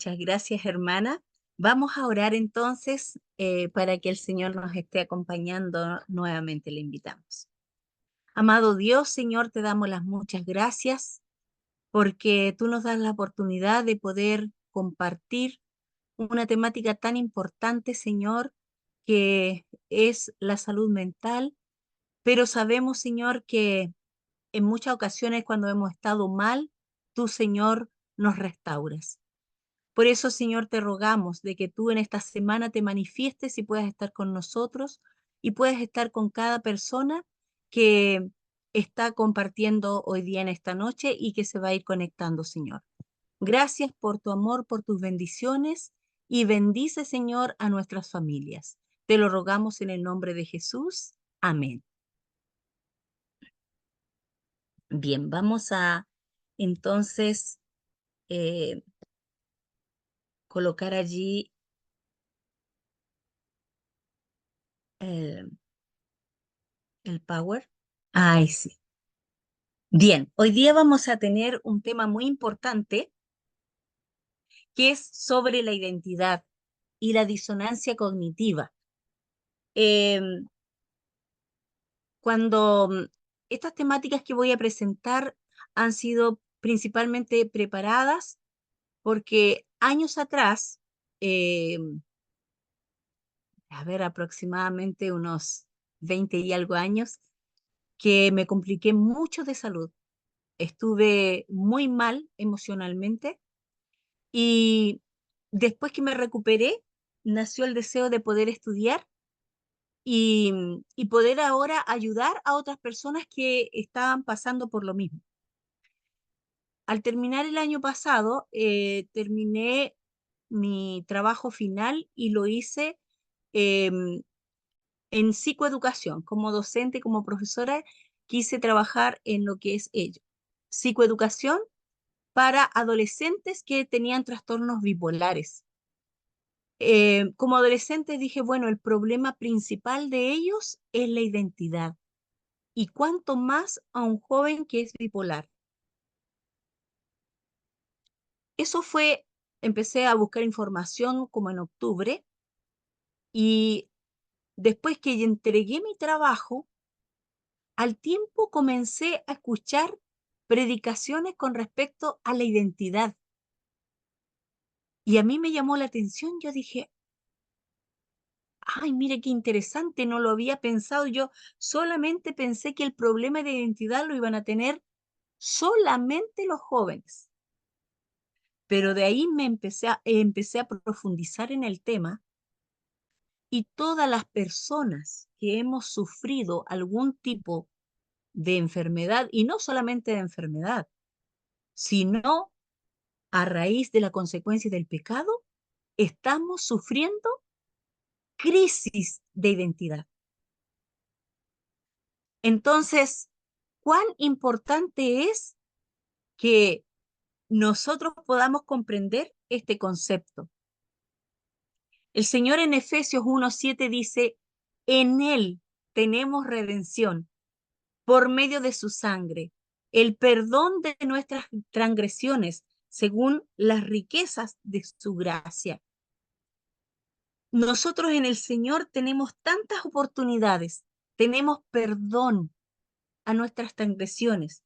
Muchas gracias, hermana. Vamos a orar entonces para que el Señor nos esté acompañando nuevamente. Le invitamos. Amado Dios, Señor, te damos las muchas gracias porque tú nos das la oportunidad de poder compartir una temática tan importante, Señor, que es la salud mental, pero sabemos, Señor, que en muchas ocasiones cuando hemos estado mal, tú, Señor, nos restauras. Por eso, Señor, te rogamos de que tú en esta semana te manifiestes y puedas estar con nosotros y puedas estar con cada persona que está compartiendo hoy día en esta noche y que se va a ir conectando, Señor. Gracias por tu amor, por tus bendiciones y bendice, Señor, a nuestras familias. Te lo rogamos en el nombre de Jesús. Amén. Bien, vamos a entonces eh, colocar allí el, el power. Ay, sí. Bien, hoy día vamos a tener un tema muy importante que es sobre la identidad y la disonancia cognitiva. Em, cuando estas temáticas que voy a presentar han sido principalmente preparadas porque años atrás, a ver, aproximadamente unos 20 y algo años, que me compliqué mucho de salud. Estuve muy mal emocionalmente. Y después que me recuperé, nació el deseo de poder estudiar y poder ahora ayudar a otras personas que estaban pasando por lo mismo. Al terminar el año pasado, terminé mi trabajo final y lo hice em, en psicoeducación. Como docente, como profesora, quise trabajar en lo que es ello. Psicoeducación para adolescentes que tenían trastornos bipolares. Como adolescente dije, bueno, el problema principal de ellos es la identidad. Y cuánto más a un joven que es bipolar. Eso fue, empecé a buscar información como en octubre y después que entregué mi trabajo, al tiempo comencé a escuchar predicaciones con respecto a la identidad. Y a mí me llamó la atención, yo dije, ay, mire qué interesante, no lo había pensado. Yo solamente pensé que el problema de identidad lo iban a tener solamente los jóvenes. Pero de ahí empecé a profundizar en el tema y todas las personas que hemos sufrido algún tipo de enfermedad, y no solamente de enfermedad, sino a raíz de la consecuencia del pecado, estamos sufriendo crisis de identidad. Entonces, ¿cuán importante es que nosotros podamos comprender este concepto? El Señor en Efesios 1:7 dice, en Él tenemos redención por medio de su sangre, el perdón de nuestras transgresiones según las riquezas de su gracia. Nosotros en el Señor tenemos tantas oportunidades, tenemos perdón a nuestras transgresiones,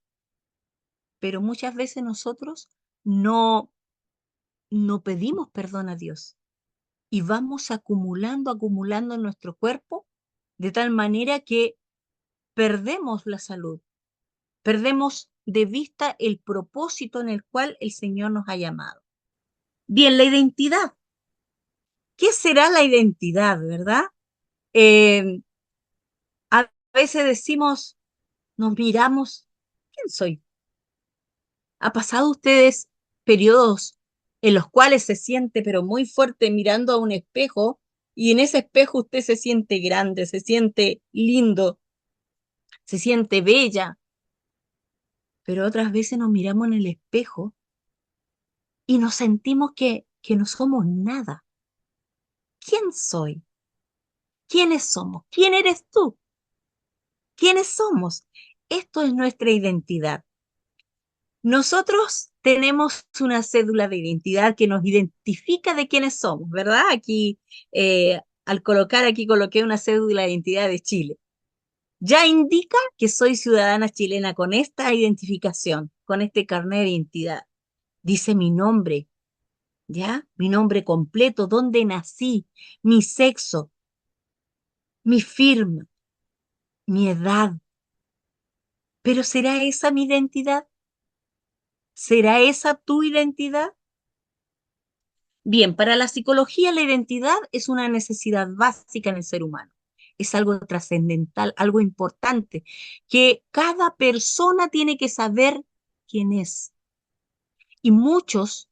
pero muchas veces nosotros no, no pedimos perdón a Dios y vamos acumulando en nuestro cuerpo de tal manera que perdemos la salud, perdemos de vista el propósito en el cual el Señor nos ha llamado. Bien, la identidad. ¿Qué será la identidad, verdad? Eh, a veces decimos, nos miramos, ¿quién soy? ¿Ha pasado ustedes periodos en los cuales se siente pero muy fuerte mirando a un espejo y en ese espejo usted se siente grande, se siente lindo, se siente bella, pero otras veces nos miramos en el espejo y nos sentimos que no somos nada? ¿Quién soy? ¿Quiénes somos? ¿Quién eres tú? ¿Quiénes somos? Esto es nuestra identidad. Nosotros tenemos una cédula de identidad que nos identifica de quiénes somos, ¿verdad? Aquí, al colocar aquí, coloqué una cédula de identidad de Chile. Ya indica que soy ciudadana chilena con esta identificación, con este carnet de identidad. Dice mi nombre, ¿ya? Mi nombre completo, dónde nací, mi sexo, mi firma, mi edad. Pero ¿será esa mi identidad? ¿Será esa tu identidad? Bien, para la psicología la identidad es una necesidad básica en el ser humano. Es algo trascendental, algo importante, que cada persona tiene que saber quién es. Y muchos,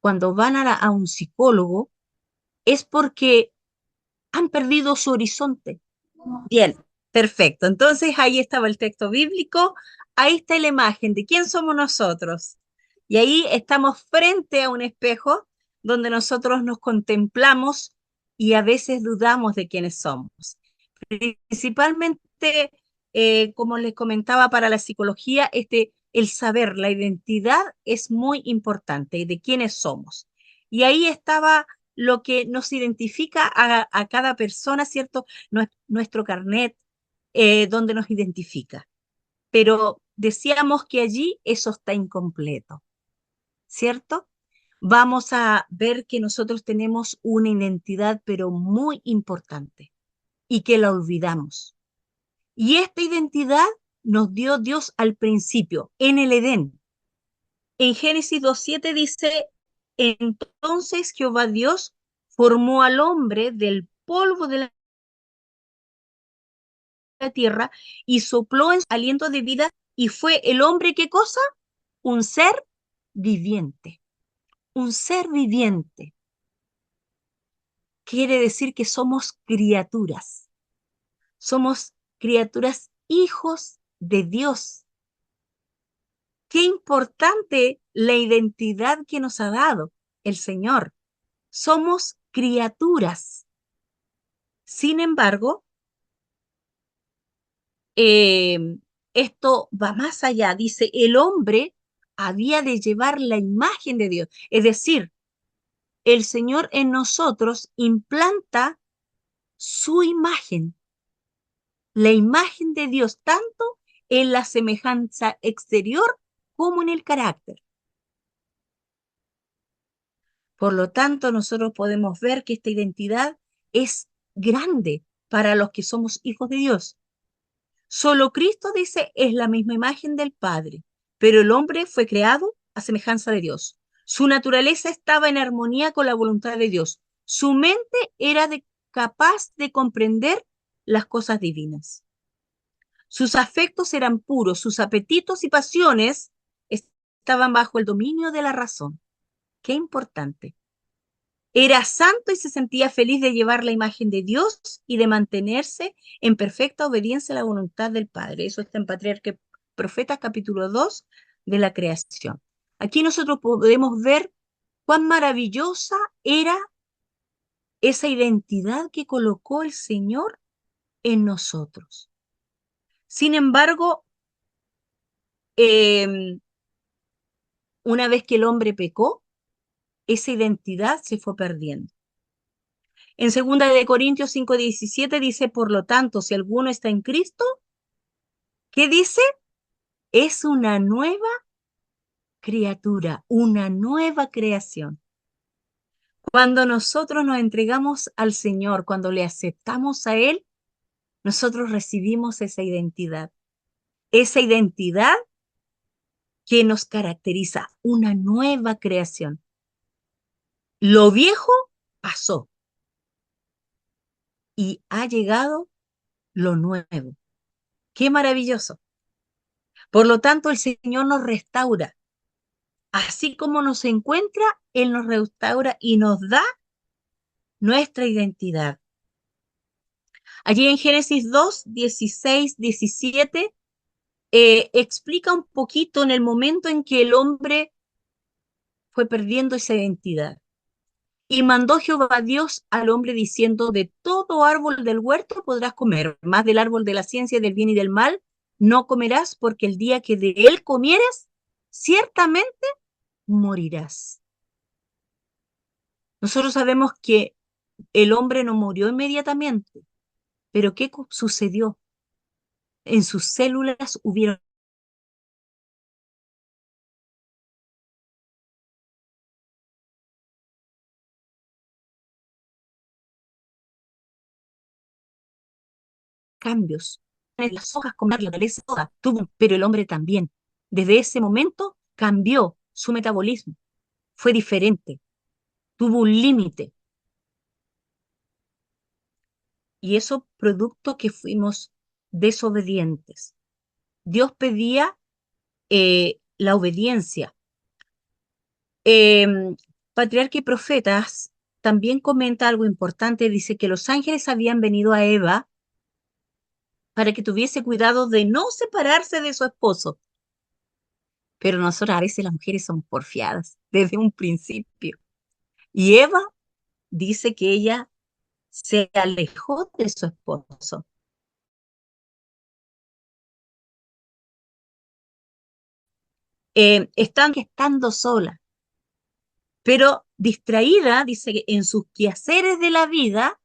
cuando van a un psicólogo, es porque han perdido su horizonte. Bien, perfecto. Entonces ahí estaba el texto bíblico, ahí está la imagen de quién somos nosotros. Y ahí estamos frente a un espejo donde nosotros nos contemplamos y a veces dudamos de quiénes somos. Principalmente, como les comentaba, para la psicología, el saber, la identidad es muy importante de quiénes somos. Y ahí estaba lo que nos identifica a cada persona, ¿cierto? Nuestro carnet, donde nos identifica. Pero decíamos que allí eso está incompleto, ¿cierto? Vamos a ver que nosotros tenemos una identidad, pero muy importante, y que la olvidamos. Y esta identidad nos dio Dios al principio, en el Edén. En Génesis 2:7 dice, entonces Jehová Dios formó al hombre del polvo de la tierra y sopló en su aliento de vida y fue el hombre, ¿qué cosa? Un ser viviente. Un ser viviente. Quiere decir que somos criaturas. Somos criaturas hijos de Dios. Qué importante la identidad que nos ha dado el Señor. Somos criaturas. Sin embargo, eh, esto va más allá. Dice, el hombre había de llevar la imagen de Dios. Es decir, el Señor en nosotros implanta su imagen, la imagen de Dios, tanto en la semejanza exterior como en el carácter. Por lo tanto, nosotros podemos ver que esta identidad es grande para los que somos hijos de Dios. Solo Cristo, dice, es la misma imagen del Padre, pero el hombre fue creado a semejanza de Dios. Su naturaleza estaba en armonía con la voluntad de Dios. Su mente era capaz de comprender las cosas divinas. Sus afectos eran puros, sus apetitos y pasiones estaban bajo el dominio de la razón. Qué importante. Era santo y se sentía feliz de llevar la imagen de Dios y de mantenerse en perfecta obediencia a la voluntad del Padre. Eso está en Patriarca Profetas capítulo 2 de la creación. Aquí nosotros podemos ver cuán maravillosa era esa identidad que colocó el Señor en nosotros. Sin embargo, una vez que el hombre pecó, esa identidad se fue perdiendo. En 2 Corintios 5:17 dice, por lo tanto, si alguno está en Cristo, ¿qué dice? Es una nueva criatura, una nueva creación. Cuando nosotros nos entregamos al Señor, cuando le aceptamos a Él, nosotros recibimos esa identidad que nos caracteriza, una nueva creación. Lo viejo pasó y ha llegado lo nuevo. Qué maravilloso. Por lo tanto, el Señor nos restaura. Así como nos encuentra, Él nos restaura y nos da nuestra identidad. Allí en Génesis 2:16-17, explica un poquito en el momento en que el hombre fue perdiendo esa identidad. Y mandó Jehová Dios al hombre diciendo, de todo árbol del huerto podrás comer, más del árbol de la ciencia del bien y del mal no comerás, porque el día que de él comieres, ciertamente morirás. Nosotros sabemos que el hombre no murió inmediatamente, pero ¿qué sucedió? En sus células hubieron cambios. Las hojas con la naturaleza toda tuvo, pero el hombre también. Desde ese momento cambió su metabolismo, fue diferente, tuvo un límite. Y eso producto que fuimos desobedientes. Dios pedía la obediencia. Eh, Patriarca y Profetas también comenta algo importante, dice que los ángeles habían venido a Eva para que tuviese cuidado de no separarse de su esposo. Pero nosotros a veces las mujeres somos porfiadas desde un principio. Y Eva dice que ella se alejó de su esposo. Estando sola, pero distraída, dice que en sus quehaceres de la vida,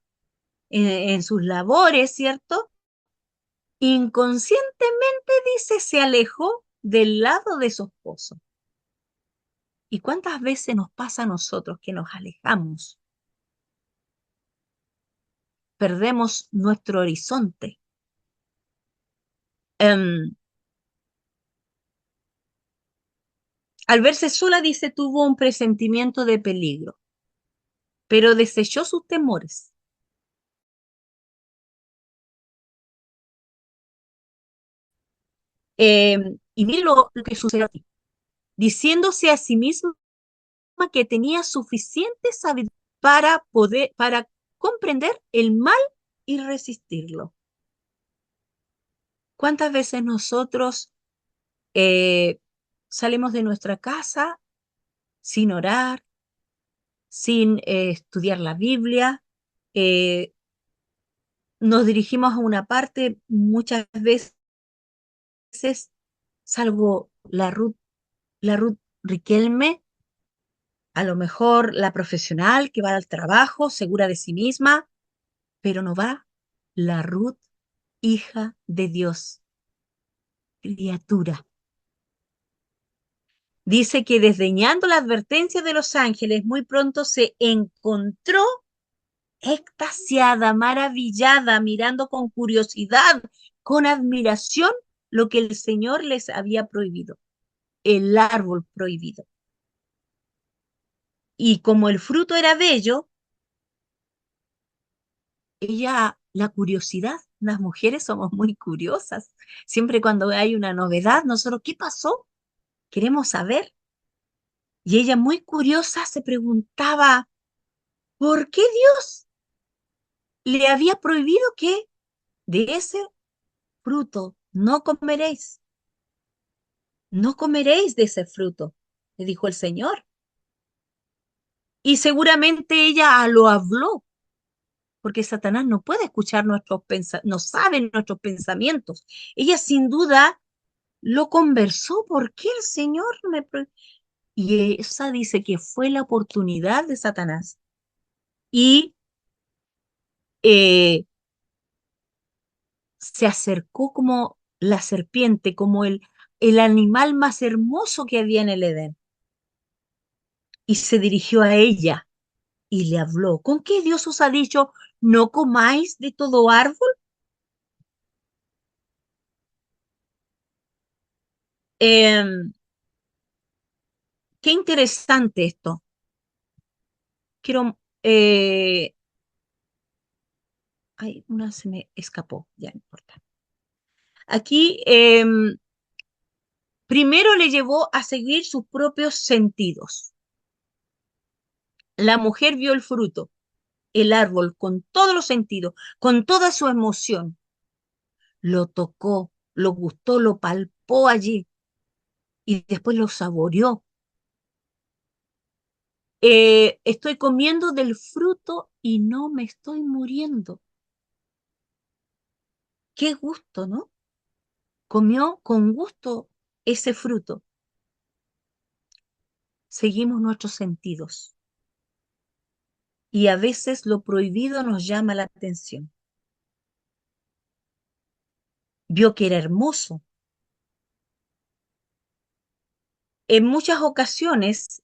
en sus labores, ¿cierto? Inconscientemente, dice, se alejó del lado de su esposo. ¿Y cuántas veces nos pasa a nosotros que nos alejamos? Perdemos nuestro horizonte. Em, Al verse sola, dice, tuvo un presentimiento de peligro, pero desechó sus temores. Y mire lo que sucedió aquí, diciéndose a sí misma que tenía suficiente sabiduría para comprender el mal y resistirlo. ¿Cuántas veces nosotros eh, salimos de nuestra casa sin orar, sin estudiar la Biblia? eh, Nos dirigimos a una parte muchas veces, salvo la Ruth Riquelme, a lo mejor la profesional que va al trabajo, segura de sí misma, pero no va la Ruth, hija de Dios, criatura. Dice que desdeñando la advertencia de los ángeles, muy pronto se encontró extasiada, maravillada, mirando con curiosidad, con admiración, lo que el Señor les había prohibido, el árbol prohibido. Y como el fruto era bello, la curiosidad, las mujeres somos muy curiosas. Siempre cuando hay una novedad, nosotros, ¿qué pasó? Queremos saber. Y ella muy curiosa se preguntaba, ¿por qué Dios le había prohibido que de ese fruto no comeréis? No comeréis de ese fruto, le dijo el Señor. Y seguramente ella lo habló, porque Satanás no puede escuchar nuestros pensamientos, no sabe nuestros pensamientos. Ella sin duda lo conversó. ¿Por qué el Señor me... Y esa dice que fue la oportunidad de Satanás. Y eh, se acercó como la serpiente, como el animal más hermoso que había en el Edén. Y se dirigió a ella y le habló. ¿Con qué Dios os ha dicho, no comáis de todo árbol? Em, Qué interesante esto. Quiero... ay, una se me escapó, ya no importa. Aquí primero le llevó a seguir sus propios sentidos. La mujer vio el fruto, el árbol, con todos los sentidos, con toda su emoción. Lo tocó, lo gustó, lo palpó allí y después lo saboreó. Estoy comiendo del fruto y no me estoy muriendo. Qué gusto, ¿no? Comió con gusto ese fruto. seguimos nuestros sentidos y a veces lo prohibido nos llama la atención. Vio que era hermoso. En muchas ocasiones,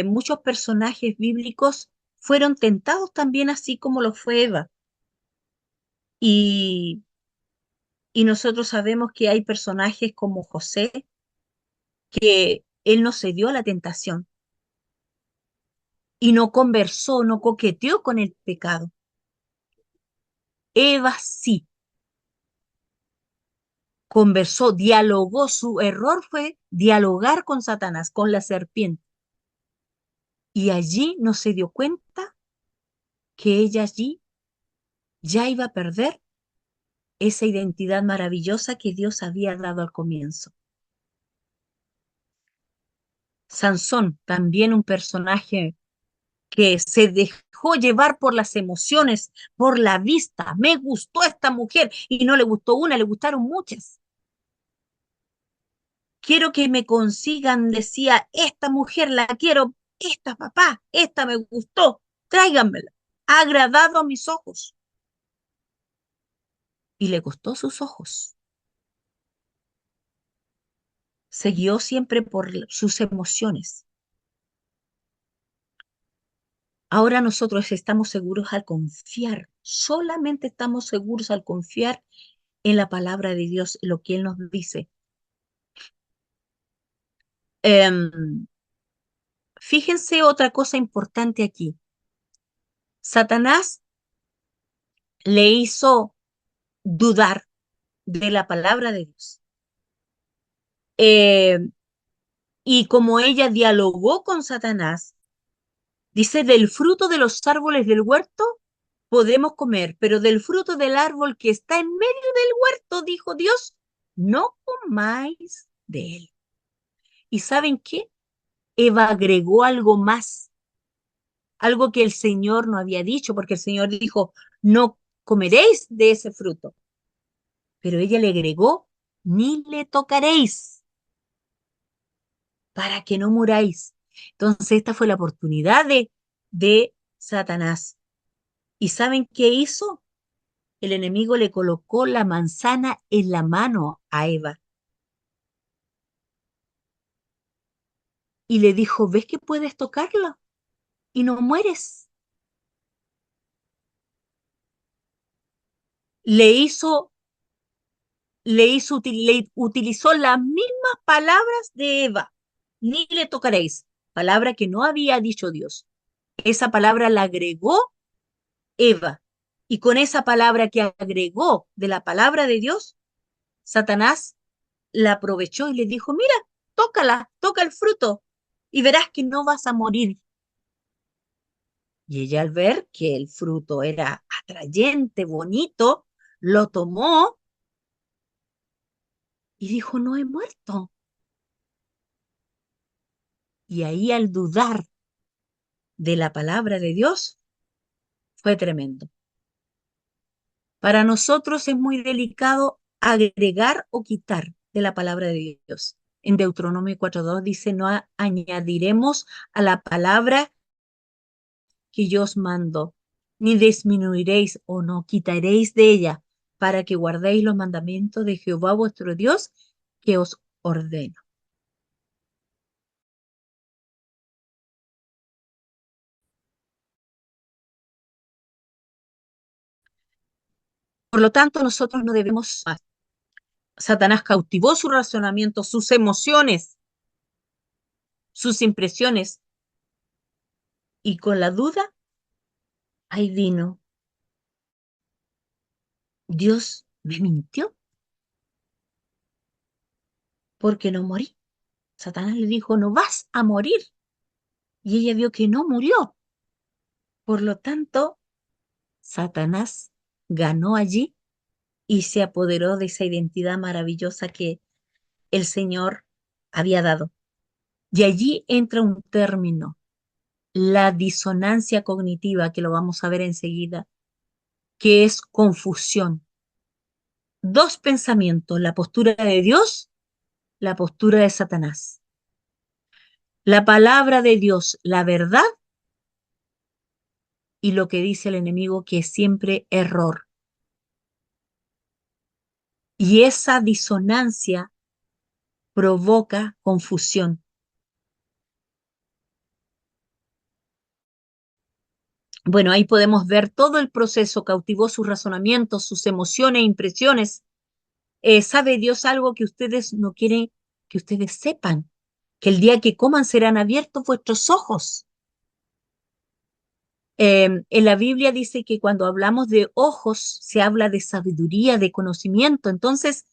muchos personajes bíblicos fueron tentados también así como lo fue Eva. Y, y nosotros sabemos que hay personajes como José, que él no cedió a la tentación y no conversó, no coqueteó con el pecado. Eva sí conversó, dialogó. Su error fue dialogar con Satanás, con la serpiente. Y allí no se dio cuenta que ella allí ya iba a perder esa identidad maravillosa que Dios había dado al comienzo. Sansón, también un personaje que se dejó llevar por las emociones, por la vista. Me gustó esta mujer y no le gustó una, le gustaron muchas. Quiero que me consigan, decía, esta mujer la quiero, esta papá, esta me gustó, tráiganmela. Ha agradado a mis ojos. Y le costó sus ojos. Se guió siempre por sus emociones. Ahora nosotros estamos seguros al confiar, solamente estamos seguros al confiar en la palabra de Dios, lo que Él nos dice. Em, Fíjense otra cosa importante aquí. Satanás le hizo dudar de la palabra de Dios. Eh, y como ella dialogó con Satanás, dice, del fruto de los árboles del huerto podemos comer, pero del fruto del árbol que está en medio del huerto, dijo Dios, no comáis de él. ¿Y saben qué? Eva agregó algo más, algo que el Señor no había dicho, porque el Señor dijo, no comeréis de ese fruto. Pero ella le agregó, ni le tocaréis, para que no muráis. Entonces esta fue la oportunidad de Satanás. ¿Y saben qué hizo? El enemigo le colocó la manzana en la mano a Eva y le dijo, ¿ves que puedes tocarlo y no mueres? Le hizo, le utilizó las mismas palabras de Eva, ni le tocaréis, palabra que no había dicho Dios. Esa palabra la agregó Eva. Y con esa palabra que agregó de la palabra de Dios, Satanás la aprovechó y le dijo, mira, tócala, toca el fruto y verás que no vas a morir. Y ella al ver que el fruto era atrayente, bonito, lo tomó y dijo, no he muerto. Y ahí al dudar de la palabra de Dios, fue tremendo. Para nosotros es muy delicado agregar o quitar de la palabra de Dios. En Deuteronomio 4:2 dice, no añadiremos a la palabra que yo os mando, ni disminuiréis o no quitaréis de ella, para que guardéis los mandamientos de Jehová vuestro Dios que os ordeno. Por lo tanto, nosotros no debemos... Satanás cautivó su razonamiento, sus emociones, sus impresiones, y con la duda, ahí vino. Dios me mintió porque no morí. Satanás le dijo, no vas a morir. Y ella vio que no murió. Por lo tanto, Satanás ganó allí y se apoderó de esa identidad maravillosa que el Señor había dado. Y allí entra un término, la disonancia cognitiva, que lo vamos a ver enseguida, que es confusión. Dos pensamientos, la postura de Dios, la postura de Satanás. la palabra de Dios, la verdad, y lo que dice el enemigo, que es siempre error. Y esa disonancia provoca confusión. Bueno, ahí podemos ver todo el proceso, cautivó sus razonamientos, sus emociones, impresiones. ¿Sabe Dios algo que ustedes no quieren que ustedes sepan? Que el día que coman serán abiertos vuestros ojos. En la Biblia dice que cuando hablamos de ojos se habla de sabiduría, de conocimiento. Entonces,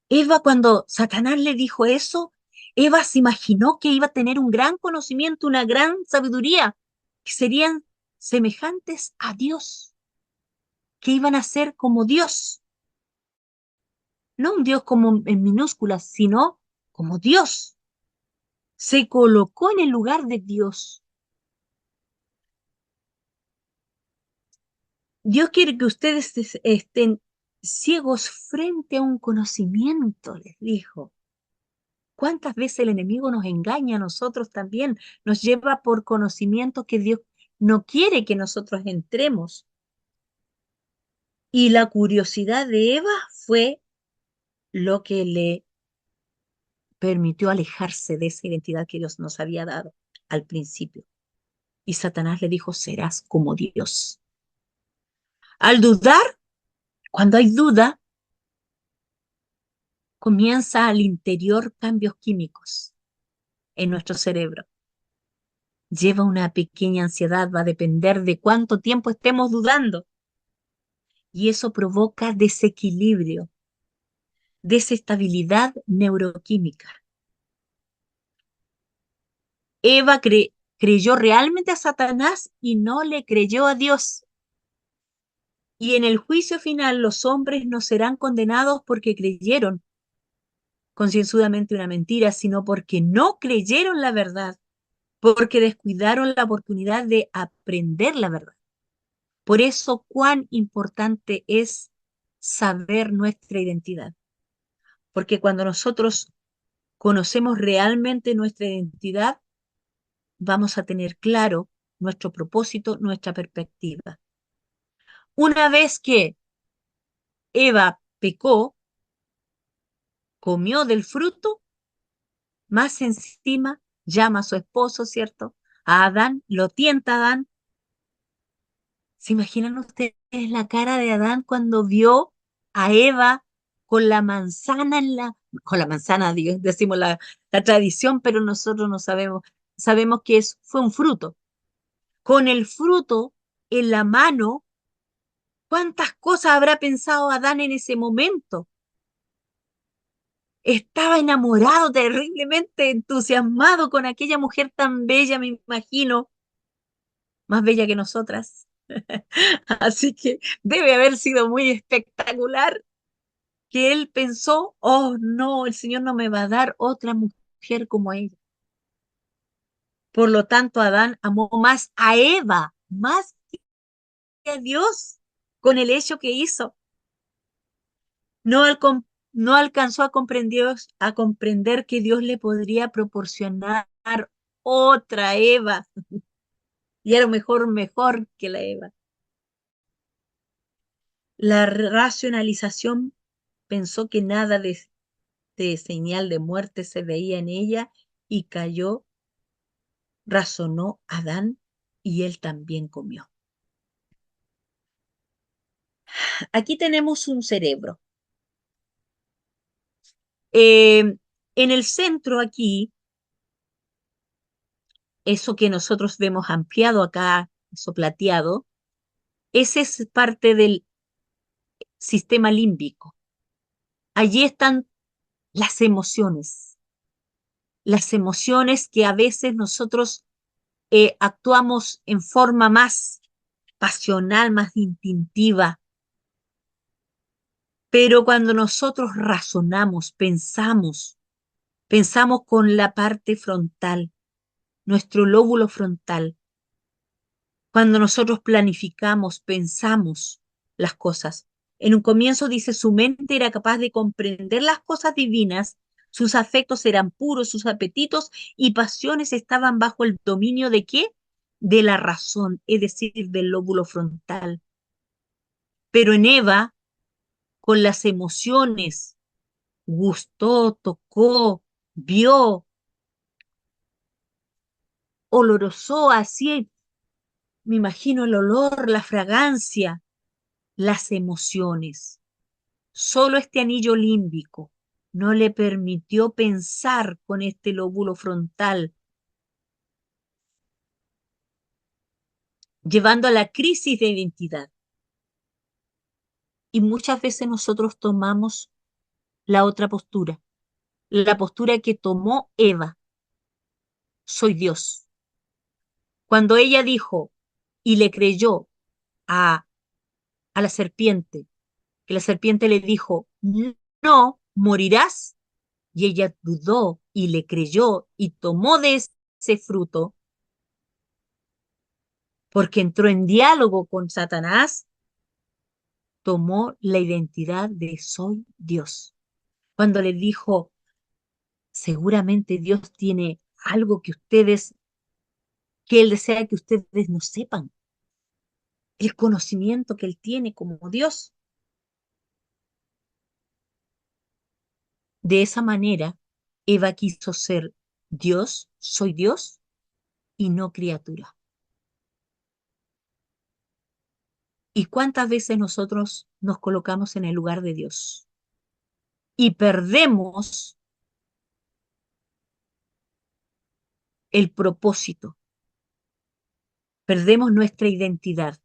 Eva, cuando Satanás le dijo eso, Eva se imaginó que iba a tener un gran conocimiento, una gran sabiduría, que serían semejantes a Dios, que iban a ser como Dios, no un Dios como en minúsculas, sino como Dios. Se colocó en el lugar de Dios. Dios quiere que ustedes estén ciegos frente a un conocimiento, les dijo. ¿Cuántas veces el enemigo nos engaña a nosotros también? Nos lleva por conocimiento que Dios no quiere que nosotros entremos. Y la curiosidad de Eva fue lo que le permitió alejarse de esa identidad que Dios nos había dado al principio. Y Satanás le dijo, serás como Dios. Al dudar, cuando hay duda, comienza al interior cambios químicos en nuestro cerebro. Lleva una pequeña ansiedad, va a depender de cuánto tiempo estemos dudando. Y eso provoca desequilibrio, desestabilidad neuroquímica. Eva creyó realmente a Satanás y no le creyó a Dios. Y en el juicio final los hombres no serán condenados porque creyeron concienzudamente una mentira, sino porque no creyeron la verdad, porque descuidaron la oportunidad de aprender la verdad. Por eso, cuán importante es saber nuestra identidad. Porque cuando nosotros conocemos realmente nuestra identidad, vamos a tener claro nuestro propósito, nuestra perspectiva. Una vez que Eva pecó, comió del fruto, más encima llama a su esposo, ¿cierto? A Adán, lo tienta a Adán. ¿Se imaginan ustedes la cara de Adán cuando vio a Eva con la manzana con la manzana, decimos la tradición, pero nosotros no sabemos, sabemos que fue un fruto. Con el fruto en la mano, ¿cuántas cosas habrá pensado Adán en ese momento? Estaba enamorado, terriblemente entusiasmado con aquella mujer tan bella, me imagino, más bella que nosotras. Así que debe haber sido muy espectacular que él pensó, oh no, el Señor no me va a dar otra mujer como ella. Por lo tanto, Adán amó más a Eva, más que a Dios, con el hecho que hizo. No, no alcanzó a comprender que Dios le podría proporcionar otra Eva, y era mejor que la Eva. La racionalización pensó que nada de señal de muerte se veía en ella y cayó, razonó Adán y él también comió. Aquí tenemos un cerebro. En el centro aquí, eso que nosotros vemos ampliado acá, eso plateado, ese es parte del sistema límbico. Allí están las emociones que a veces nosotros actuamos en forma más pasional, más instintiva. Pero cuando nosotros razonamos, pensamos con la parte frontal, nuestro lóbulo frontal. Cuando nosotros planificamos, pensamos las cosas. En un comienzo dice, su mente era capaz de comprender las cosas divinas, Sus afectos eran puros, sus apetitos y pasiones estaban bajo el dominio ¿de qué? De la razón, es decir, del lóbulo frontal. Pero en Eva, con las emociones, gustó, tocó, vio, olorosó, así, me imagino el olor, la fragancia, las emociones. Solo este anillo límbico no le permitió pensar con este lóbulo frontal, llevando a la crisis de identidad. Y muchas veces nosotros tomamos la otra postura, la postura que tomó Eva, soy Dios. Cuando ella dijo y le creyó a, a la serpiente, que la serpiente le dijo, no, morirás, y ella dudó y le creyó y tomó de ese fruto, porque entró en diálogo con Satanás, tomó la identidad de soy Dios. Cuando le dijo, seguramente Dios tiene algo que Él desea que ustedes no sepan, el conocimiento que Él tiene como Dios. De esa manera, Eva quiso ser Dios, soy Dios, y no criatura. ¿Y cuántas veces nosotros nos colocamos en el lugar de Dios y perdemos el propósito, perdemos nuestra identidad?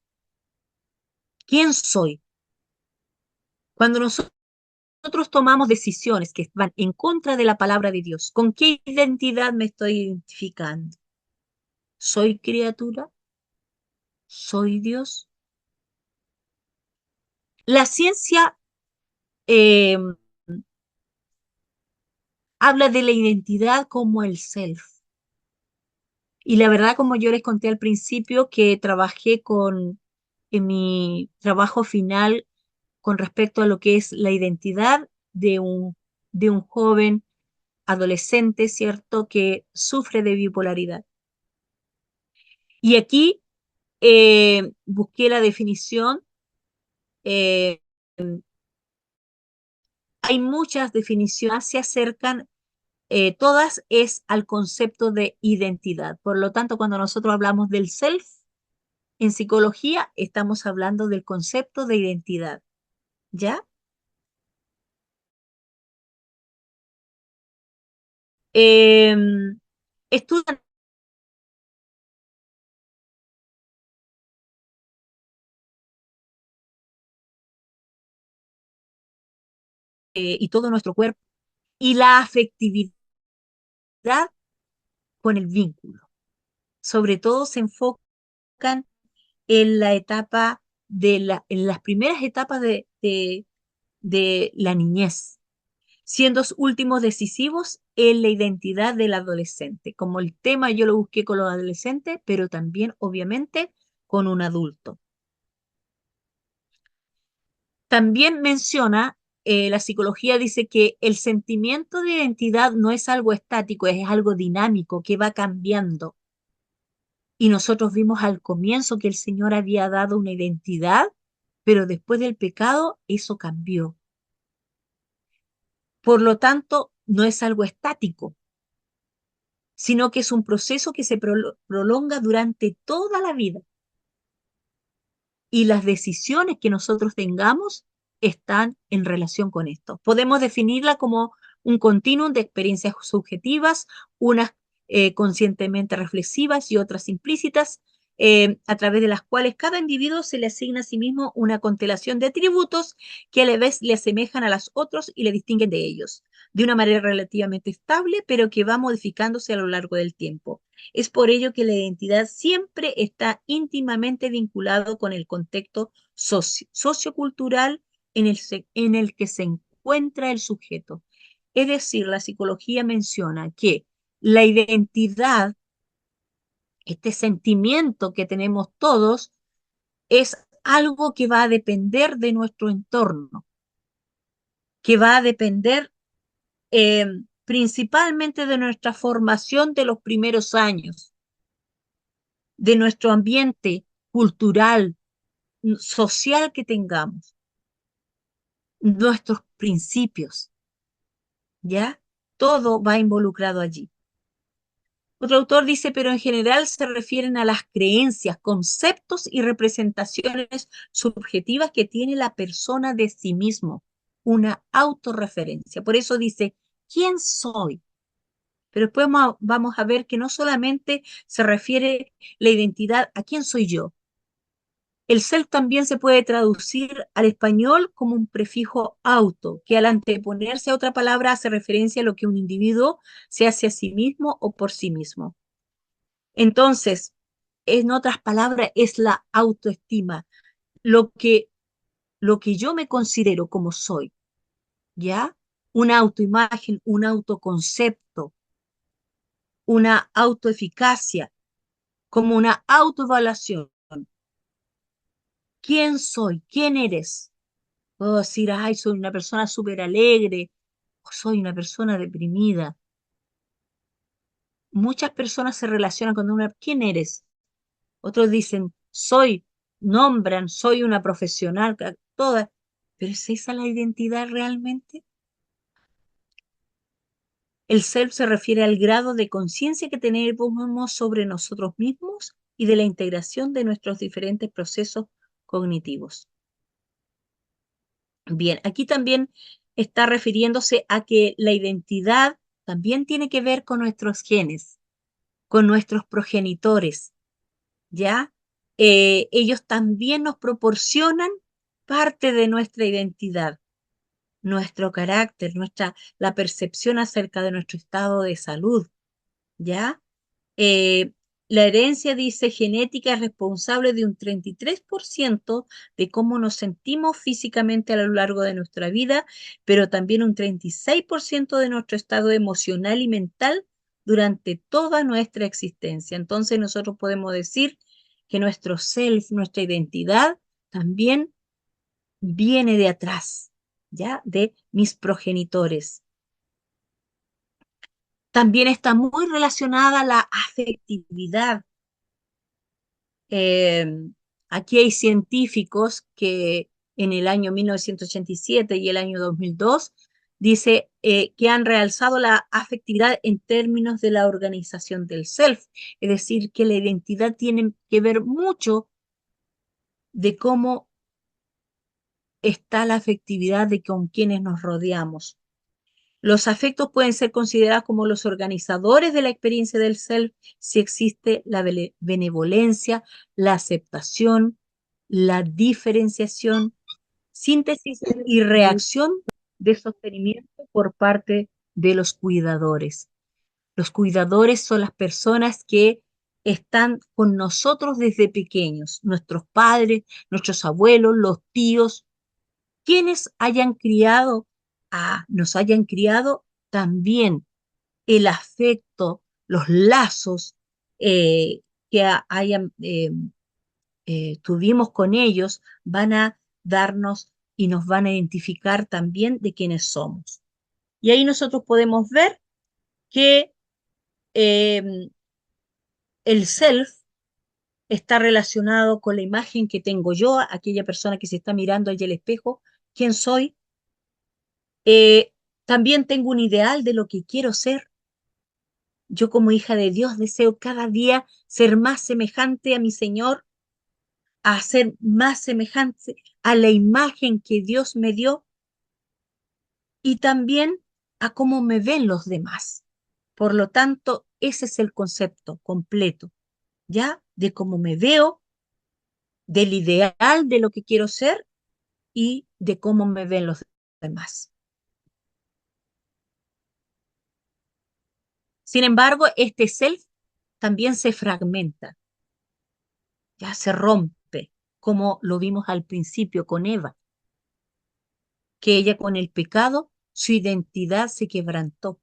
¿Quién soy? Cuando nosotros tomamos decisiones que van en contra de la palabra de Dios, ¿con qué identidad me estoy identificando? ¿Soy criatura? ¿Soy Dios? La ciencia eh, habla de la identidad como el self. Y la verdad, como yo les conté al principio, que trabajé en mi trabajo final con respecto a lo que es la identidad de un joven adolescente, ¿cierto?, que sufre de bipolaridad. Y aquí busqué la definición. eh, Hay muchas definiciones, se acercan, todas es al concepto de identidad. Por lo tanto, cuando nosotros hablamos del self, en psicología estamos hablando del concepto de identidad, ¿ya? Eh, Estudian y todo nuestro cuerpo y la afectividad con el vínculo. Sobre todo se enfocan en la etapa en las primeras etapas de la niñez, siendo los últimos decisivos en la identidad del adolescente. Como el tema yo lo busqué con los adolescentes, pero también obviamente con un adulto. También menciona, la psicología dice que el sentimiento de identidad no es algo estático, es algo dinámico que va cambiando. Y nosotros vimos al comienzo que el Señor había dado una identidad, pero después del pecado eso cambió. Por lo tanto, no es algo estático, sino que es un proceso que se prolonga durante toda la vida. Y las decisiones que nosotros tengamos están en relación con esto. Podemos definirla como un continuum de experiencias subjetivas, unas conscientemente reflexivas y otras implícitas, a través de las cuales cada individuo se le asigna a sí mismo una constelación de atributos que a la vez le asemejan a los otros y le distinguen de ellos, de una manera relativamente estable, pero que va modificándose a lo largo del tiempo. Es por ello que la identidad siempre está íntimamente vinculado con el contexto sociocultural en el que se encuentra el sujeto. Es decir, la psicología menciona que la identidad, este sentimiento que tenemos todos, es algo que va a depender de nuestro entorno, que va a depender principalmente de nuestra formación de los primeros años, de nuestro ambiente cultural, social que tengamos, nuestros principios, ¿ya? Todo va involucrado allí. Otro autor dice, pero en general se refieren a las creencias, conceptos y representaciones subjetivas que tiene la persona de sí mismo, una autorreferencia. Por eso dice, ¿quién soy? Pero después vamos a ver que no solamente se refiere la identidad a quién soy yo. El self también se puede traducir al español como un prefijo auto, que al anteponerse a otra palabra hace referencia a lo que un individuo se hace a sí mismo o por sí mismo. Entonces, en otras palabras, es la autoestima, lo que, lo que yo me considero como soy, ¿ya? Una autoimagen, un autoconcepto, una autoeficacia, como una autoevaluación. ¿Quién soy? ¿Quién eres? Puedo decir, ay, soy una persona súper alegre, o soy una persona deprimida. Muchas personas se relacionan con una, ¿quién eres? Otros dicen, nombran, soy una profesional, todas. ¿Pero es esa la identidad realmente? El self se refiere al grado de conciencia que tenemos sobre nosotros mismos y de la integración de nuestros diferentes procesos cognitivos. Bien, aquí también está refiriéndose a que la identidad también tiene que ver con nuestros genes, con nuestros progenitores, ¿ya? Ellos también nos proporcionan parte de nuestra identidad, nuestro carácter, la percepción acerca de nuestro estado de salud, ¿ya? Eh, la herencia, dice, genética es responsable de un 33% de cómo nos sentimos físicamente a lo largo de nuestra vida, pero también un 36% de nuestro estado emocional y mental durante toda nuestra existencia. Entonces nosotros podemos decir que nuestro self, nuestra identidad, también viene de atrás, ¿ya? De mis progenitores. También está muy relacionada la afectividad. Eh, Aquí hay científicos que en el año 1987 y el año 2002 dice que han realzado la afectividad en términos de la organización del self, es decir, que la identidad tiene que ver mucho de cómo está la afectividad de con quienes nos rodeamos. Los afectos pueden ser considerados como los organizadores de la experiencia del self si existe la benevolencia, la aceptación, la diferenciación, síntesis y reacción de sostenimiento por parte de los cuidadores. Los cuidadores son las personas que están con nosotros desde pequeños, nuestros padres, nuestros abuelos, los tíos, quienes hayan criado nos hayan criado, también el afecto, los lazos que tuvimos con ellos van a darnos y nos van a identificar también de quiénes somos. Y ahí nosotros podemos ver que eh, el self está relacionado con la imagen que tengo yo, aquella persona que se está mirando allí al espejo, quién soy. Eh, También tengo un ideal de lo que quiero ser. Yo como hija de Dios deseo cada día ser más semejante a mi Señor, a ser más semejante a la imagen que Dios me dio y también a cómo me ven los demás. Por lo tanto, ese es el concepto completo, ¿ya? De cómo me veo, del ideal de lo que quiero ser y de cómo me ven los demás. Sin embargo, este self también se fragmenta, ya se rompe, como lo vimos al principio con Eva, que ella con el pecado, su identidad se quebrantó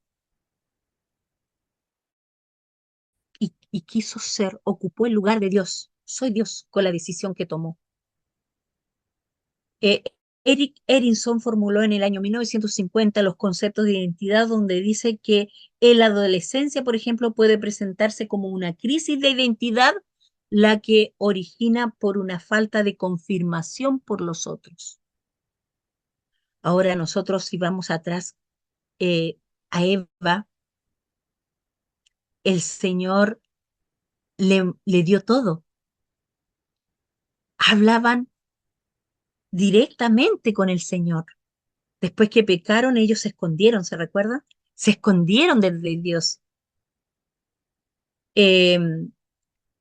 y quiso ser, ocupó el lugar de Dios. Soy Dios con la decisión que tomó. Eric Erinson formuló en el año 1950 los conceptos de identidad, donde dice que en la adolescencia, por ejemplo, puede presentarse como una crisis de identidad, la que origina por una falta de confirmación por los otros. Ahora nosotros, si vamos atrás, a Eva, el Señor le dio todo. Hablaban directamente con el Señor. Después que pecaron, ellos se escondieron, ¿se recuerda? Se escondieron de Dios. Eh,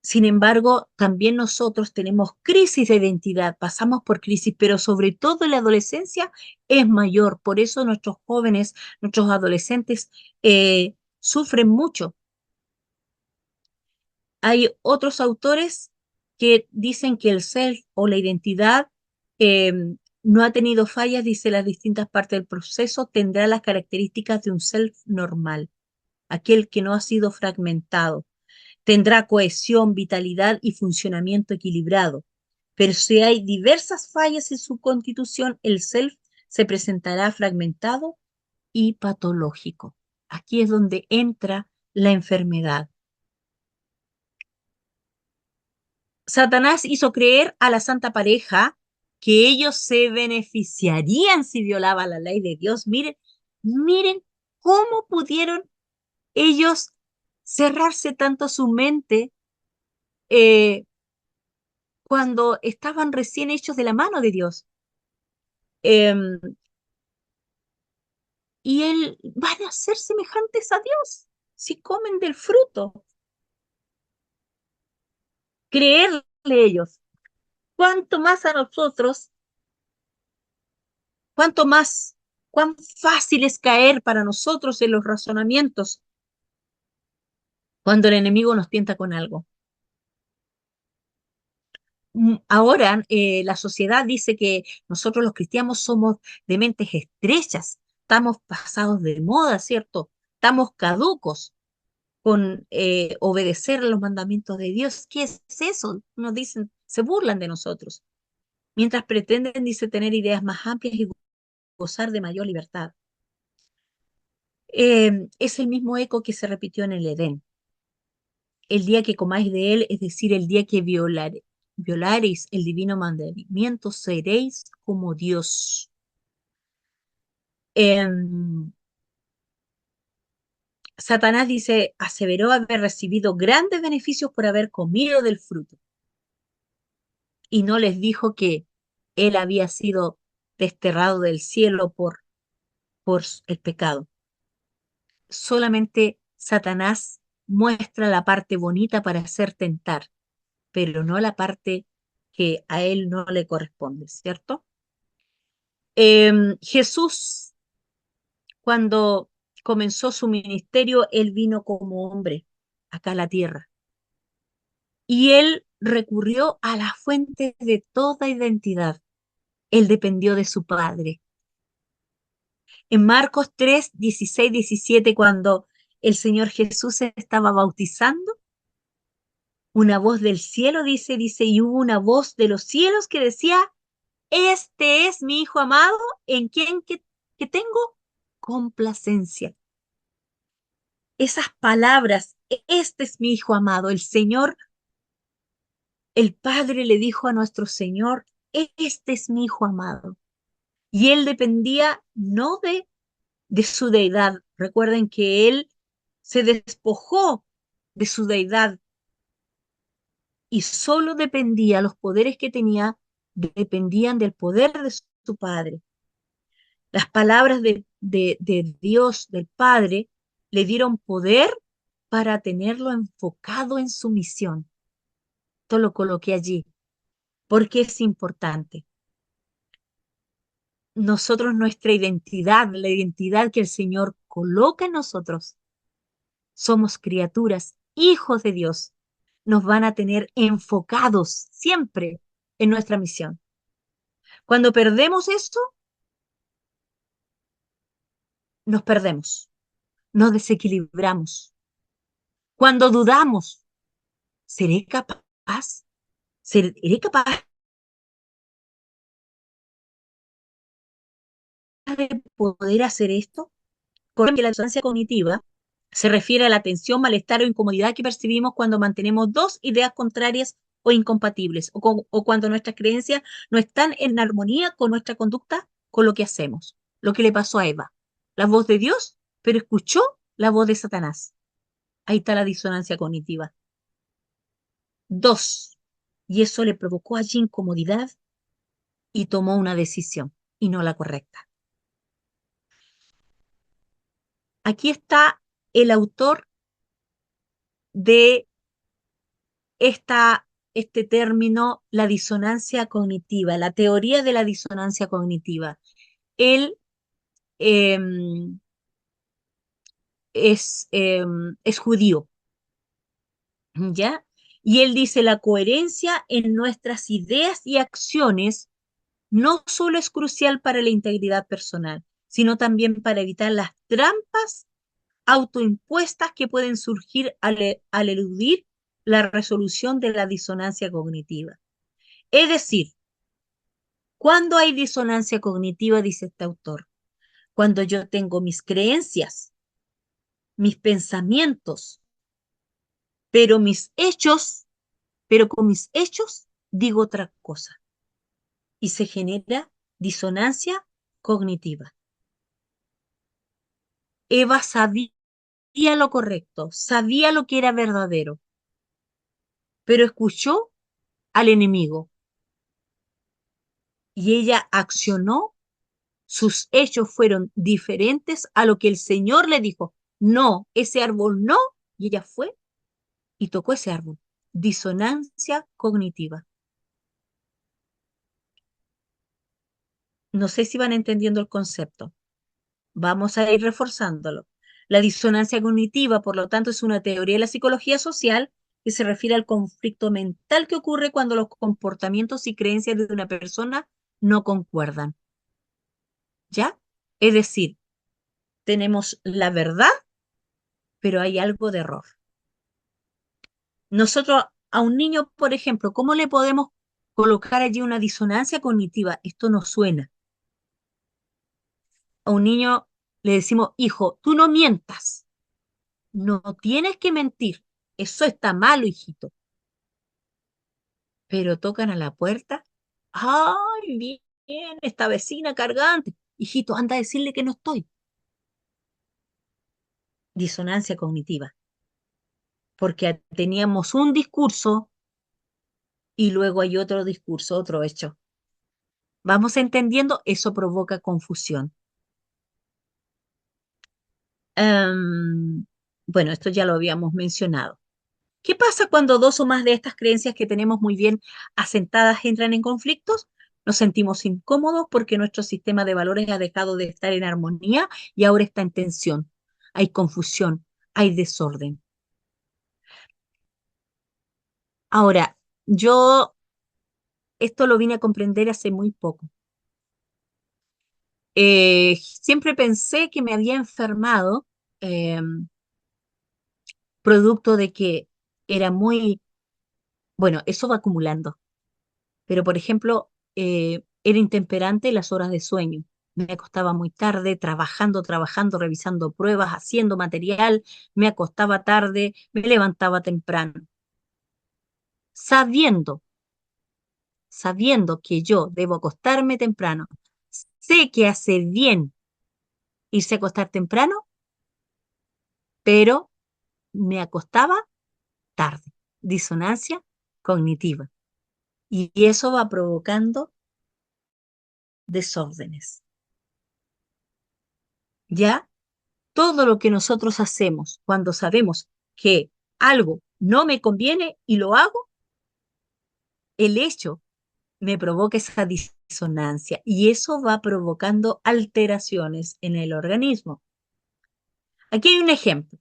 Sin embargo, también nosotros tenemos crisis de identidad, pasamos por crisis, pero sobre todo en la adolescencia es mayor. Por eso nuestros jóvenes, nuestros adolescentes sufren mucho. Hay otros autores que dicen que el self o la identidad eh, no ha tenido fallas, dice las distintas partes del proceso, tendrá las características de un self normal, aquel que no ha sido fragmentado. Tendrá cohesión, vitalidad y funcionamiento equilibrado. Pero si hay diversas fallas en su constitución, el self se presentará fragmentado y patológico. Aquí es donde entra la enfermedad. Satanás hizo creer a la santa pareja que ellos se beneficiarían si violaban la ley de Dios. Miren, miren cómo pudieron ellos cerrarse tanto su mente eh, cuando estaban recién hechos de la mano de Dios. Em, y él van a ser semejantes a Dios si comen del fruto. Creerle ellos. Cuánto más a nosotros, cuánto más, cuán fácil es caer para nosotros en los razonamientos cuando el enemigo nos tienta con algo. Ahora la sociedad dice que nosotros los cristianos somos de mentes estrechas, estamos pasados de moda, ¿cierto? Estamos caducos con obedecer los mandamientos de Dios. ¿Qué es eso? Nos dicen, se burlan de nosotros, mientras pretenden, dice, tener ideas más amplias y gozar de mayor libertad. Es el mismo eco que se repitió en el Edén. El día que comáis de él, es decir, el día que violareis el divino mandamiento, seréis como Dios. Em, Satanás dice, aseveró haber recibido grandes beneficios por haber comido del fruto y no les dijo que él había sido desterrado del cielo por el pecado. Solamente Satanás muestra la parte bonita para hacer tentar, pero no la parte que a él no le corresponde, ¿cierto? Jesús, cuando comenzó su ministerio, él vino como hombre acá a la tierra y él recurrió a la fuente de toda identidad. Él dependió de su Padre. En Marcos 3, 16, 17, cuando el Señor Jesús se estaba bautizando, una voz del cielo dice, y hubo una voz de los cielos que decía, este es mi Hijo amado, en quien que tengo complacencia. Esas palabras, este es mi Hijo amado, el Señor, el Padre le dijo a nuestro Señor, este es mi Hijo amado. Y él dependía no de su deidad. Recuerden que él se despojó de su deidad y solo dependía, los poderes que tenía dependían del poder de su Padre. Las palabras de Dios, del Padre, le dieron poder para tenerlo enfocado en su misión. Esto lo coloqué allí porque es importante. Nosotros, nuestra identidad, la identidad que el Señor coloca en nosotros, somos criaturas, hijos de Dios. Nos van a tener enfocados siempre en nuestra misión. Cuando perdemos esto, nos perdemos, nos desequilibramos. Cuando dudamos, ¿seré capaz? ¿Seré capaz de poder hacer esto? Porque la disonancia cognitiva se refiere a la tensión, malestar o incomodidad que percibimos cuando mantenemos dos ideas contrarias o incompatibles, o cuando nuestras creencias no están en armonía con nuestra conducta, con lo que hacemos. Lo que le pasó a Eva. La voz de Dios, pero escuchó la voz de Satanás. Ahí está la disonancia cognitiva. Dos. Y eso le provocó allí incomodidad y tomó una decisión, y no la correcta. Aquí está el autor de este término, la disonancia cognitiva, la teoría de la disonancia cognitiva. Él eh, es judío, ¿ya? Y él dice, la coherencia en nuestras ideas y acciones no solo es crucial para la integridad personal, sino también para evitar las trampas autoimpuestas que pueden surgir al eludir la resolución de la disonancia cognitiva. Es decir, ¿cuándo hay disonancia cognitiva? Dice este autor. Cuando yo tengo mis creencias, mis pensamientos, pero pero con mis hechos digo otra cosa. Y se genera disonancia cognitiva. Eva sabía lo correcto, sabía lo que era verdadero, pero escuchó al enemigo y ella accionó. Sus hechos fueron diferentes a lo que el Señor le dijo. No, ese árbol no. Y ella fue y tocó ese árbol. Disonancia cognitiva. No sé si van entendiendo el concepto. Vamos a ir reforzándolo. La disonancia cognitiva, por lo tanto, es una teoría de la psicología social que se refiere al conflicto mental que ocurre cuando los comportamientos y creencias de una persona no concuerdan. ¿Ya? Es decir, tenemos la verdad, pero hay algo de error. Nosotros a un niño, por ejemplo, ¿cómo le podemos colocar allí una disonancia cognitiva? Esto no suena. A un niño le decimos, hijo, tú no mientas, no tienes que mentir, eso está malo, hijito. Pero tocan a la puerta, ay, bien, esta vecina cargante, hijito, anda a decirle que no estoy. Disonancia cognitiva, porque teníamos un discurso y luego hay otro discurso, otro hecho. Vamos entendiendo, eso provoca confusión. Em, bueno, esto ya lo habíamos mencionado. ¿Qué pasa cuando dos o más de estas creencias que tenemos muy bien asentadas entran en conflictos? Nos sentimos incómodos porque nuestro sistema de valores ha dejado de estar en armonía y ahora está en tensión. Hay confusión, hay desorden. Ahora, yo esto lo vine a comprender hace muy poco. Siempre pensé que me había enfermado, producto de que era muy, bueno, eso va acumulando. Pero, por ejemplo, era intemperante en las horas de sueño. Me acostaba muy tarde, trabajando, revisando pruebas, haciendo material, me acostaba tarde, me levantaba temprano. Sabiendo, sabiendo que yo debo acostarme temprano, sé que hace bien irse a acostar temprano, pero me acostaba tarde. Disonancia cognitiva. Y eso va provocando desórdenes. ¿Ya? Todo lo que nosotros hacemos cuando sabemos que algo no me conviene y lo hago, el hecho me provoca esa disonancia y eso va provocando alteraciones en el organismo. Aquí hay un ejemplo.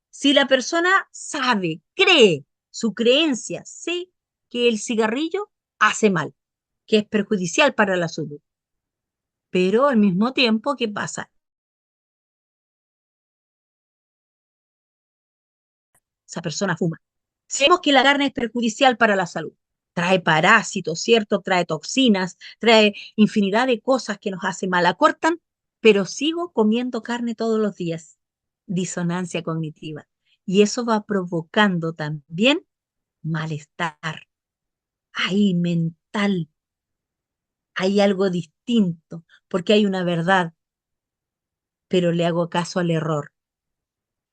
Si la persona sabe, cree, su creencia, sé que el cigarrillo hace mal, que es perjudicial para la salud, pero al mismo tiempo, ¿qué pasa? Esa persona fuma. Sabemos que la carne es perjudicial para la salud. Trae parásitos, ¿cierto? Trae toxinas, trae infinidad de cosas que nos hacen mal. Acortan pero sigo comiendo carne todos los días. Disonancia cognitiva. Y eso va provocando también malestar, ahí mental, hay algo distinto, porque hay una verdad, pero le hago caso al error.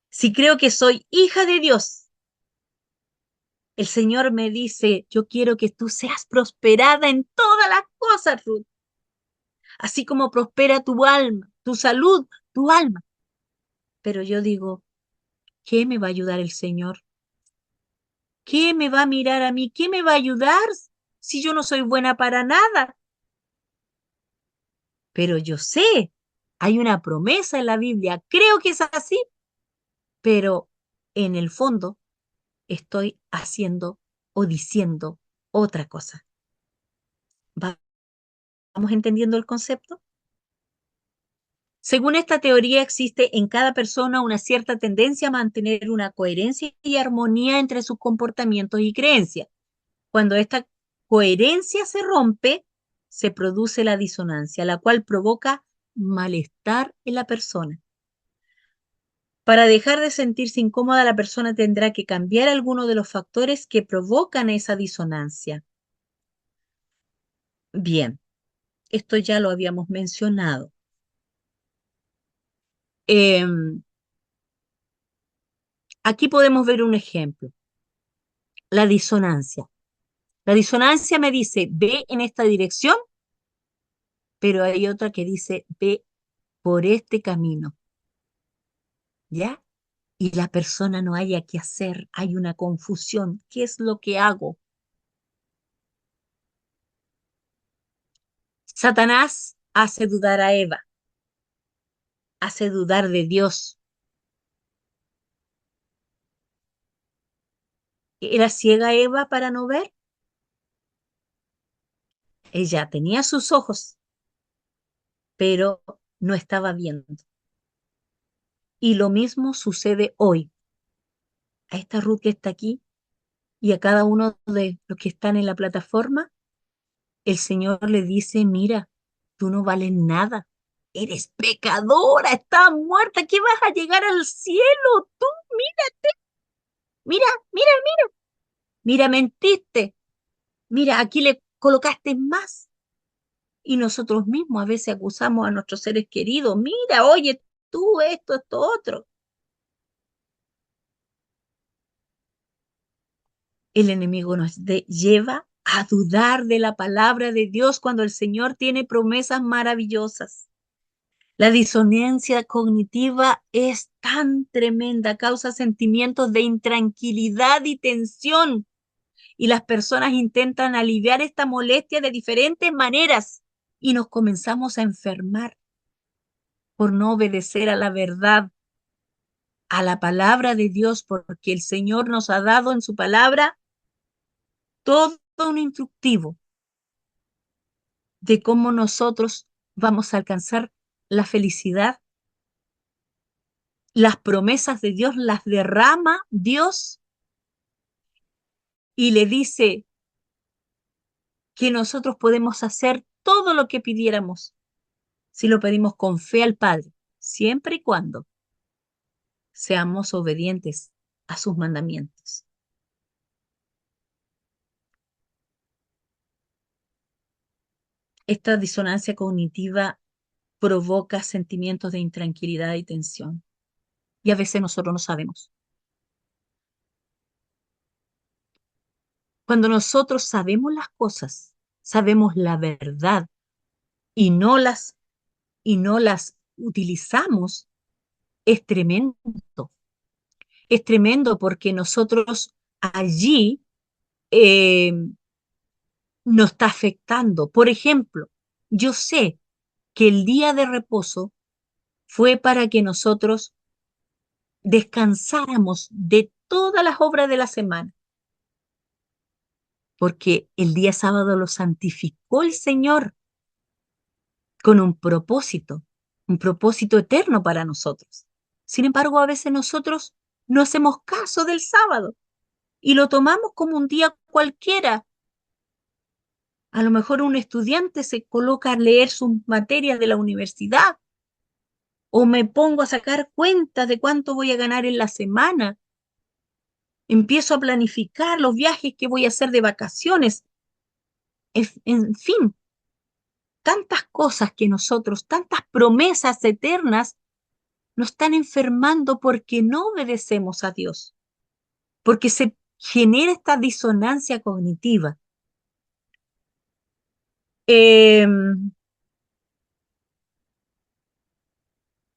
Si creo que soy hija de Dios, el Señor me dice, yo quiero que tú seas prosperada en todas las cosas, Ruth, así como prospera tu alma, tu salud, tu alma. Pero yo digo, ¿qué me va a ayudar el Señor? ¿Qué me va a mirar a mí? ¿Qué me va a ayudar si yo no soy buena para nada? Pero yo sé, hay una promesa en la Biblia, creo que es así, pero en el fondo estoy haciendo o diciendo otra cosa. ¿Vamos entendiendo el concepto? Según esta teoría, existe en cada persona una cierta tendencia a mantener una coherencia y armonía entre sus comportamientos y creencias. Cuando esta coherencia se rompe, se produce la disonancia, la cual provoca malestar en la persona. Para dejar de sentirse incómoda, la persona tendrá que cambiar alguno de los factores que provocan esa disonancia. Bien, esto ya lo habíamos mencionado. Em, Aquí podemos ver un ejemplo, la disonancia. La disonancia me dice, ve en esta dirección, pero hay otra que dice, ve por este camino, ¿ya? Y la persona no haya qué hacer, hay una confusión. ¿Qué es lo que hago? Satanás hace dudar a Eva, hace dudar de Dios. ¿Era ciega Eva para no ver? Ella tenía sus ojos, pero no estaba viendo. Y lo mismo sucede hoy. A esta Ruth que está aquí y a cada uno de los que están en la plataforma, el Señor le dice, mira, tú no vales nada. Eres pecadora, estás muerta, ¿qué vas a llegar al cielo? Tú, mírate, mira, mira, mira, mentiste. Mira, aquí le colocaste más. Y nosotros mismos a veces acusamos a nuestros seres queridos. Mira, oye, tú esto, otro. El enemigo lleva a dudar de la palabra de Dios cuando el Señor tiene promesas maravillosas. La disonancia cognitiva es tan tremenda, causa sentimientos de intranquilidad y tensión, y las personas intentan aliviar esta molestia de diferentes maneras y nos comenzamos a enfermar por no obedecer a la verdad, a la palabra de Dios, porque el Señor nos ha dado en su palabra todo un instructivo de cómo nosotros vamos a alcanzar la felicidad. Las promesas de Dios las derrama Dios y le dice que nosotros podemos hacer todo lo que pidiéramos si lo pedimos con fe al Padre, siempre y cuando seamos obedientes a sus mandamientos. Esta disonancia cognitiva provoca sentimientos de intranquilidad y tensión. Y a veces nosotros no sabemos. Cuando nosotros sabemos las cosas, sabemos la verdad y no las utilizamos, es tremendo. Es tremendo porque nosotros allí eh, nos está afectando. Por ejemplo, yo sé que el día de reposo fue para que nosotros descansáramos de todas las obras de la semana, porque el día sábado lo santificó el Señor con un propósito eterno para nosotros. Sin embargo, a veces nosotros no hacemos caso del sábado y lo tomamos como un día cualquiera. A lo mejor un estudiante se coloca a leer sus materias de la universidad o me pongo a sacar cuentas de cuánto voy a ganar en la semana, empiezo a planificar los viajes que voy a hacer de vacaciones, en fin, tantas cosas que nosotros, tantas promesas eternas, nos están enfermando porque no obedecemos a Dios, porque se genera esta disonancia cognitiva. Eh,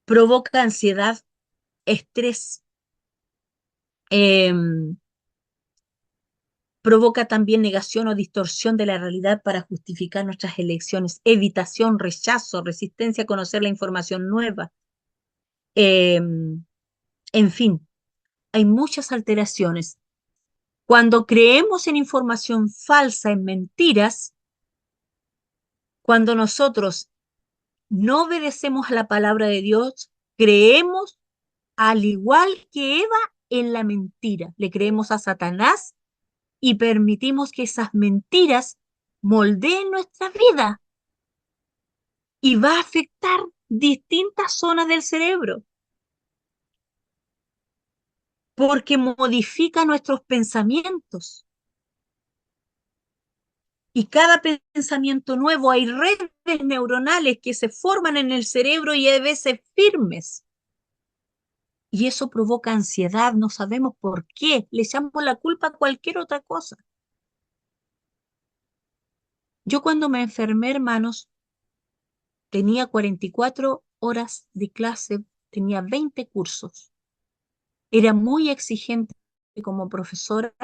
Provoca ansiedad, estrés, eh, provoca también negación o distorsión de la realidad para justificar nuestras elecciones, evitación, rechazo, resistencia a conocer la información nueva. Eh, en fin, hay muchas alteraciones. Cuando creemos en información falsa, en mentiras, cuando nosotros no obedecemos a la palabra de Dios, creemos, al igual que Eva, en la mentira. Le creemos a Satanás y permitimos que esas mentiras moldeen nuestra vida y va a afectar distintas zonas del cerebro porque modifica nuestros pensamientos. Y cada pensamiento nuevo, hay redes neuronales que se forman en el cerebro y a veces firmes. Y eso provoca ansiedad, no sabemos por qué, le echamos la culpa a cualquier otra cosa. Yo cuando me enfermé, hermanos, tenía 44 horas de clase, tenía 20 cursos. Era muy exigente como profesora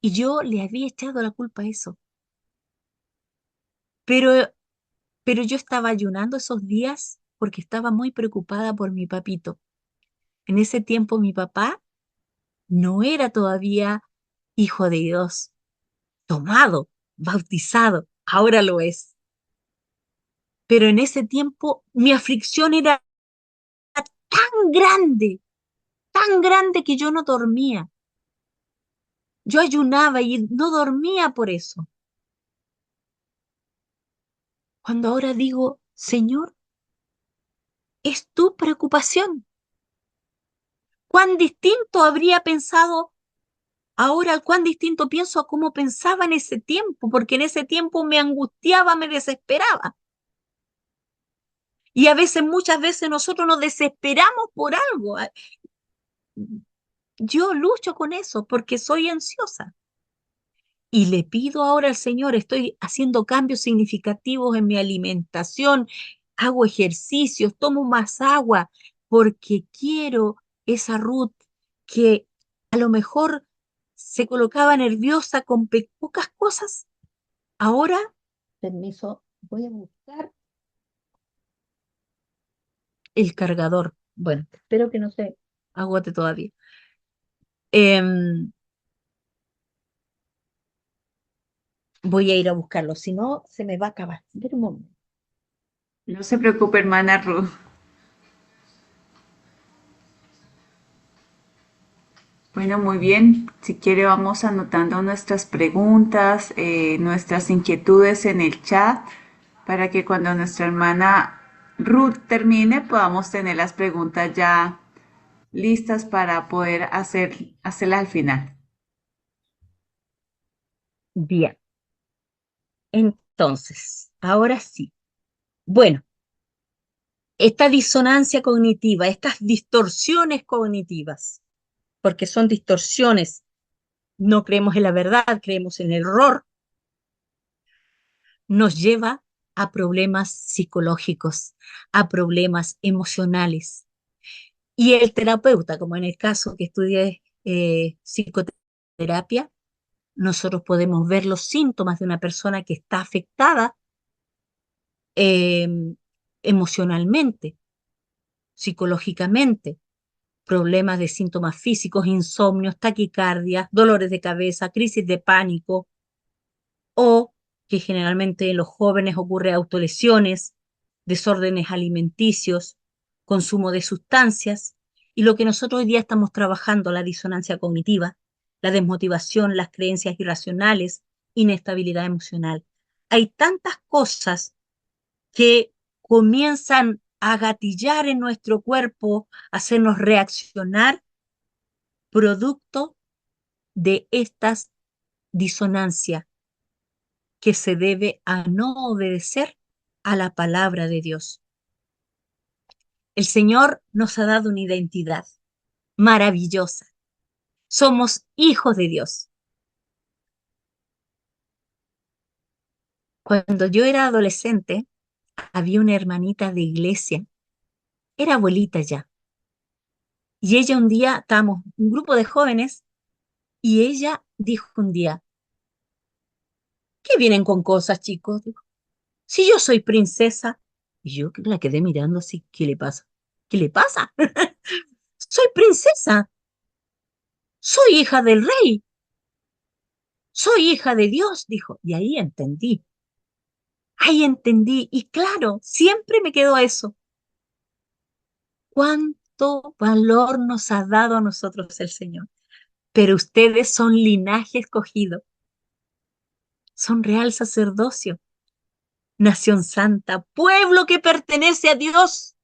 y yo le había echado la culpa a eso. Pero, pero yo estaba ayunando esos días porque estaba muy preocupada por mi papito. En ese tiempo mi papá no era todavía hijo de Dios, tomado, bautizado, ahora lo es. Pero en ese tiempo mi aflicción era tan grande que yo no dormía. Yo ayunaba y no dormía por eso. Cuando ahora digo, Señor, es tu preocupación. ¿Cuán distinto habría pensado ahora, cuán distinto pienso a cómo pensaba en ese tiempo? Porque en ese tiempo me angustiaba, me desesperaba. Y a veces, muchas veces nosotros nos desesperamos por algo. Yo lucho con eso porque soy ansiosa. Y le pido ahora al Señor, estoy haciendo cambios significativos en mi alimentación, hago ejercicios, tomo más agua, porque quiero esa Ruth que a lo mejor se colocaba nerviosa con pocas cosas. Ahora, permiso, voy a buscar el cargador. Bueno, espero que no se agote todavía. Em, Voy a ir a buscarlo, si no, se me va a acabar. Espera un momento. No se preocupe, hermana Ruth. Bueno, muy bien. Si quiere, vamos anotando nuestras preguntas, nuestras inquietudes en el chat para que cuando nuestra hermana Ruth termine podamos tener las preguntas ya listas para poder hacerlas al final. Bien, entonces, ahora sí. Bueno, esta disonancia cognitiva, estas distorsiones cognitivas, porque son distorsiones, no creemos en la verdad, creemos en el error, nos lleva a problemas psicológicos, a problemas emocionales. Y el terapeuta, como en el caso que estudié psicoterapia, nosotros podemos ver los síntomas de una persona que está afectada eh, emocionalmente, psicológicamente, problemas de síntomas físicos, insomnios, taquicardia, dolores de cabeza, crisis de pánico o que generalmente en los jóvenes ocurre autolesiones, desórdenes alimenticios, consumo de sustancias y lo que nosotros hoy día estamos trabajando, la disonancia cognitiva, la desmotivación, las creencias irracionales, inestabilidad emocional. Hay tantas cosas que comienzan a gatillar en nuestro cuerpo, hacernos reaccionar producto de estas disonancias que se debe a no obedecer a la palabra de Dios. El Señor nos ha dado una identidad maravillosa. Somos hijos de Dios. Cuando yo era adolescente, había una hermanita de iglesia, era abuelita ya, y ella un día, estábamos un grupo de jóvenes, y ella dijo un día, ¿qué vienen con cosas, chicos? Dijo, si yo soy princesa. Y yo la quedé mirando así, ¿qué le pasa? ¿Qué le pasa? Soy princesa, soy hija del rey, soy hija de Dios, dijo. Y ahí entendí, y claro, siempre me quedó eso. ¿Cuánto valor nos ha dado a nosotros el Señor? Pero ustedes son linaje escogido, son real sacerdocio, nación santa, pueblo que pertenece a Dios,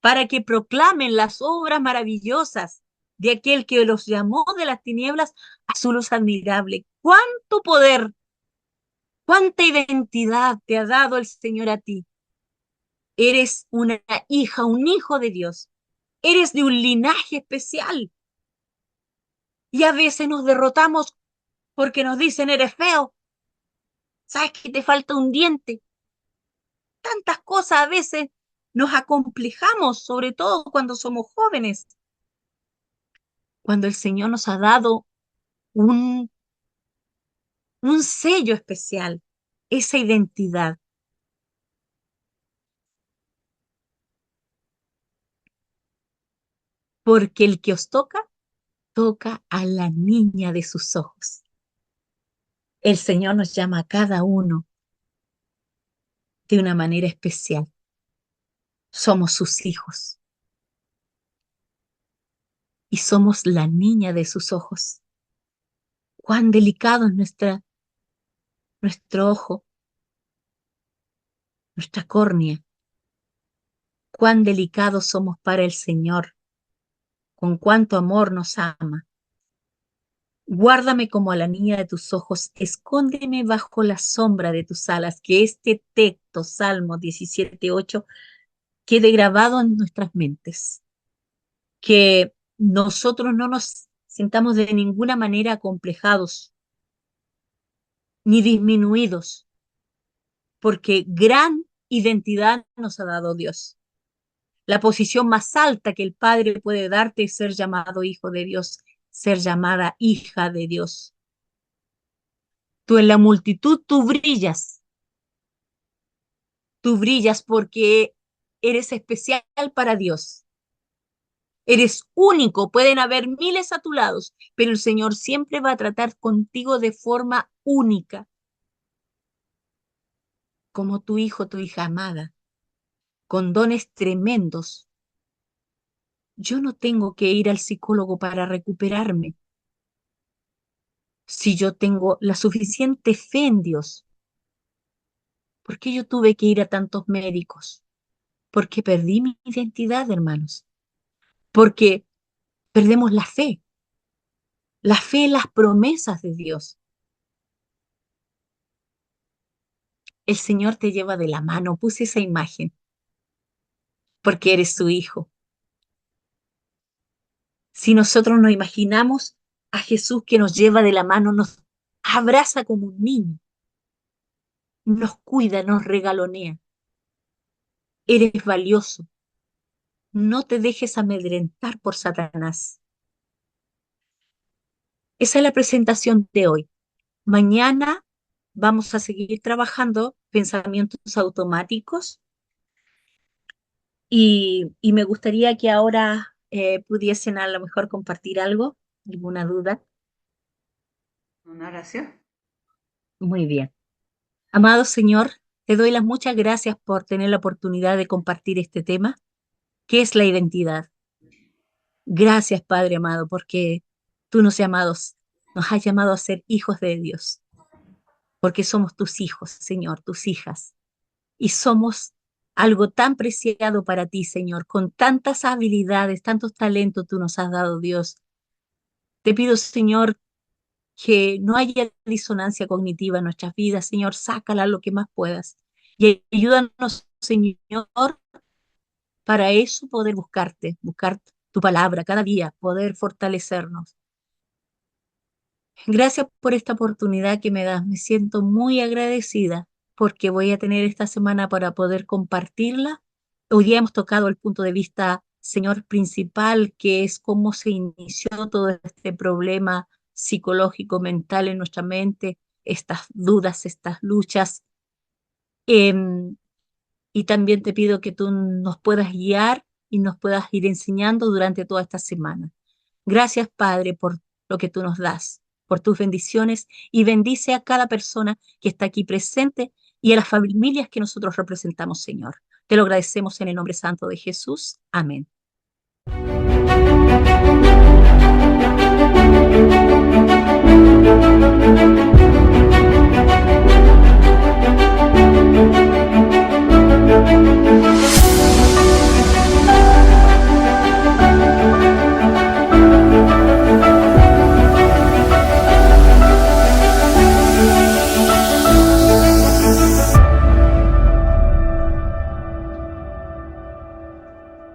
para que proclamen las obras maravillosas de aquel que los llamó de las tinieblas a su luz admirable. ¿Cuánto poder, cuánta identidad te ha dado el Señor a ti? Eres una hija, un hijo de Dios. Eres de un linaje especial. Y a veces nos derrotamos porque nos dicen, eres feo, sabes que te falta un diente. Tantas cosas a veces nos acomplejamos, sobre todo cuando somos jóvenes, cuando el Señor nos ha dado un, un sello especial, esa identidad. Porque el que os toca, toca a la niña de sus ojos. El Señor nos llama a cada uno de una manera especial. Somos sus hijos y somos la niña de sus ojos. Cuán delicado es nuestro ojo, nuestra córnea. Cuán delicados somos para el Señor, con cuánto amor nos ama. Guárdame como a la niña de tus ojos, escóndeme bajo la sombra de tus alas, que este texto, Salmo 17:8, quede grabado en nuestras mentes, que nosotros no nos sintamos de ninguna manera acomplejados ni disminuidos, porque gran identidad nos ha dado Dios. La posición más alta que el Padre puede darte es ser llamado hijo de Dios, ser llamada hija de Dios. Tú en la multitud, tú brillas porque eres especial para Dios. Eres único, pueden haber miles a tu lado, pero el Señor siempre va a tratar contigo de forma única, como tu hijo, tu hija amada, con dones tremendos. Yo no tengo que ir al psicólogo para recuperarme. Si yo tengo la suficiente fe en Dios, ¿por qué yo tuve que ir a tantos médicos? Porque perdí mi identidad, hermanos. Porque perdemos la fe en las promesas de Dios. El Señor te lleva de la mano, puse esa imagen, porque eres su hijo. Si nosotros nos imaginamos a Jesús que nos lleva de la mano, nos abraza como un niño, nos cuida, nos regalonea. Eres valioso. No te dejes amedrentar por Satanás. Esa es la presentación de hoy. Mañana vamos a seguir trabajando pensamientos automáticos y me gustaría que ahora pudiesen a lo mejor compartir algo, alguna duda. ¿Una oración? Muy bien. Amado Señor, te doy las muchas gracias por tener la oportunidad de compartir este tema, que es la identidad. Gracias, Padre amado, porque tú nos has llamado a ser hijos de Dios, porque somos tus hijos, Señor, tus hijas, y somos algo tan preciado para ti, Señor, con tantas habilidades, tantos talentos tú nos has dado, Dios. Te pido, Señor, que no haya disonancia cognitiva en nuestras vidas, Señor, sácala lo que más puedas. Y ayúdanos, Señor, para eso poder buscarte, buscar tu palabra cada día, poder fortalecernos. Gracias por esta oportunidad que me das. Me siento muy agradecida porque voy a tener esta semana para poder compartirla. Hoy día hemos tocado el punto de vista, Señor, principal, que es cómo se inició todo este problema psicológico, mental en nuestra mente, estas dudas, estas luchas. Em, y también te pido que tú nos puedas guiar y nos puedas ir enseñando durante toda esta semana. Gracias, Padre, por lo que tú nos das, por tus bendiciones y bendice a cada persona que está aquí presente y a las familias que nosotros representamos, Señor. Te lo agradecemos en el nombre santo de Jesús. Amén.